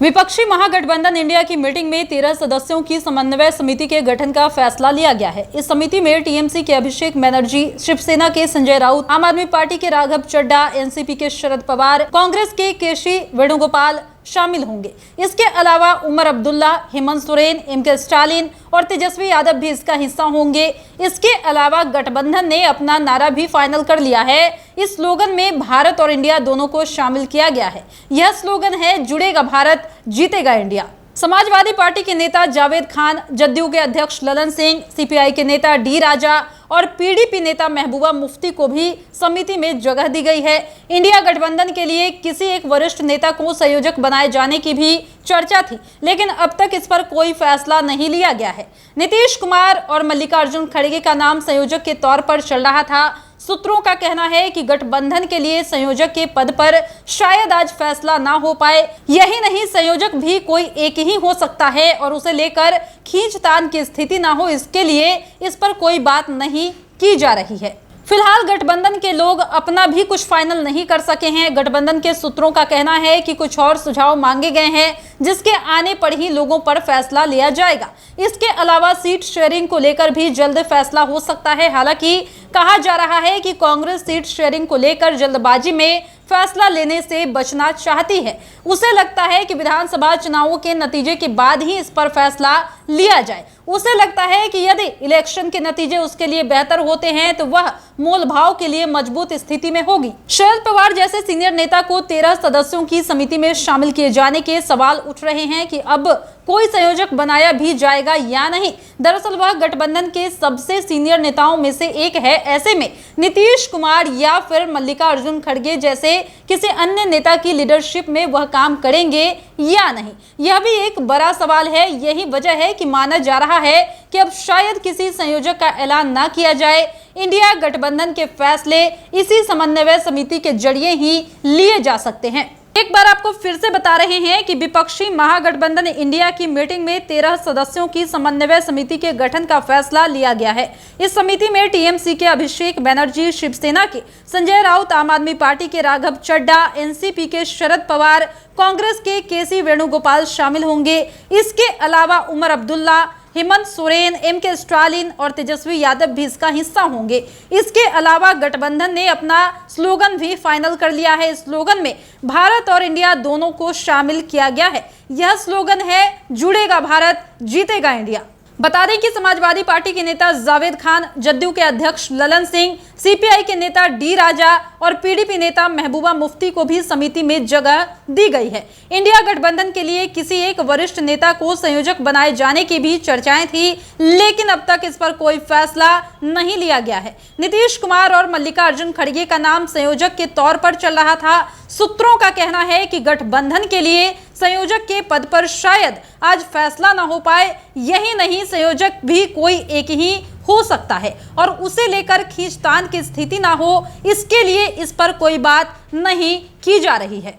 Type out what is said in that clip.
विपक्षी महागठबंधन इंडिया की मीटिंग में 13 सदस्यों की समन्वय समिति के गठन का फैसला लिया गया है। इस समिति में टीएमसी के अभिषेक बनर्जी, शिवसेना के संजय राउत, आम आदमी पार्टी के राघव चड्ढा, एनसीपी के शरद पवार, कांग्रेस के केसी वेणुगोपाल शामिल होंगे। इसके अलावा उमर अब्दुल्ला, हेमंत सोरेन, एमके स्टालिन और तेजस्वी यादव भी इसका हिस्सा होंगे। इसके अलावा गठबंधन ने अपना नारा भी फाइनल कर लिया है। इस स्लोगन में भारत और इंडिया दोनों को शामिल किया गया है। यह स्लोगन है, जुड़ेगा भारत, जीतेगा इंडिया। समाजवादी पार्टी के नेता जावेद खान, जदयू के अध्यक्ष ललन सिंह, सीपीआई के नेता डी राजा और पीडीपी नेता महबूबा मुफ्ती को भी समिति में जगह दी गई है। इंडिया गठबंधन के लिए किसी एक वरिष्ठ नेता को संयोजक बनाए जाने की भी चर्चा थी, लेकिन अब तक इस पर कोई फैसला नहीं लिया गया है। नीतीश कुमार और मल्लिकार्जुन खड़गे का नाम संयोजक के तौर पर चल रहा था। सूत्रों का कहना है कि गठबंधन के लिए संयोजक के पद पर शायद आज फैसला ना हो पाए। यही नहीं, संयोजक भी कोई एक ही हो सकता है और उसे लेकर खींचतान की स्थिति ना हो, इसके लिए इस पर कोई बात नहीं की जा रही है। फिलहाल गठबंधन के लोग अपना भी कुछ फाइनल नहीं कर सके हैं। गठबंधन के सूत्रों का कहना है कि कुछ और सुझाव मांगे गए हैं, जिसके आने पर ही लोगों पर फैसला लिया जाएगा। इसके अलावा सीट शेयरिंग को लेकर भी जल्द फैसला हो सकता है। हालांकि कहा जा रहा है कि कांग्रेस सीट शेयरिंग को लेकर जल्दबाजी में फैसला लेने से बचना चाहती है। उसे लगता है कि विधानसभा चुनावों के नतीजे के बाद ही इस पर फैसला लिया जाए। उसे लगता है कि यदि इलेक्शन के नतीजे उसके लिए बेहतर होते हैं तो वह मोल भाव के लिए मजबूत स्थिति में होगी। शरद पवार जैसे सीनियर नेता को 13 सदस्यों की समिति में शामिल किए जाने के सवाल उठ रहे हैं कि अब कोई संयोजक बनाया भी जाएगा या नहीं। दरअसल वह गठबंधन के सबसे सीनियर नेताओं में से एक है। ऐसे में नीतीश कुमार या फिर मल्लिकार्जुन खड़गे जैसे किसी अन्य नेता की लीडरशिप में वह काम करेंगे या नहीं, यह भी एक बड़ा सवाल है। यही वजह है कि माना जा रहा है कि अब शायद किसी संयोजक का ऐलान ना किया जाए। इंडिया गठबंधन के फैसले इसी समन्वय समिति के जरिए ही लिए जा सकते हैं। एक बार आपको फिर से बता रहे हैं कि विपक्षी महागठबंधन इंडिया की मीटिंग में 13 सदस्यों की समन्वय समिति के गठन का फैसला लिया गया है। इस समिति में टीएमसी के अभिषेक बनर्जी, शिवसेना के संजय राउत, आम आदमी पार्टी के राघव चड्ढा, एनसीपी के शरद पवार, कांग्रेस के केसी वेणुगोपाल शामिल होंगे। इसके अलावा उमर अब्दुल्ला, हेमंत सोरेन, एमके स्टालिन और तेजस्वी यादव भी इसका हिस्सा होंगे। इसके अलावा गठबंधन ने अपना स्लोगन भी फाइनल कर लिया है। इस स्लोगन में भारत और इंडिया दोनों को शामिल किया गया है। यह स्लोगन है, जुड़ेगा भारत, जीतेगा इंडिया। बता दें कि समाजवादी पार्टी के नेता जावेद खान, जदयू के अध्यक्ष ललन सिंह, सीपीआई के नेता डी राजा और पीडीपी नेता महबूबा मुफ्ती को भी समिति में जगह दी गई है। इंडिया गठबंधन के लिए किसी एक वरिष्ठ नेता को संयोजक बनाए जाने की भी चर्चाएं थी, लेकिन अब तक इस पर कोई फैसला नहीं लिया गया है। नीतीश कुमार और मल्लिकार्जुन खड़गे का नाम संयोजक के तौर पर चल रहा था। सूत्रों का कहना है कि गठबंधन के लिए संयोजक के पद पर शायद आज फैसला ना हो पाए। यही नहीं, संयोजक भी कोई एक ही हो सकता है और उसे लेकर खींचतान की स्थिति ना हो, इसके लिए इस पर कोई बात नहीं की जा रही है।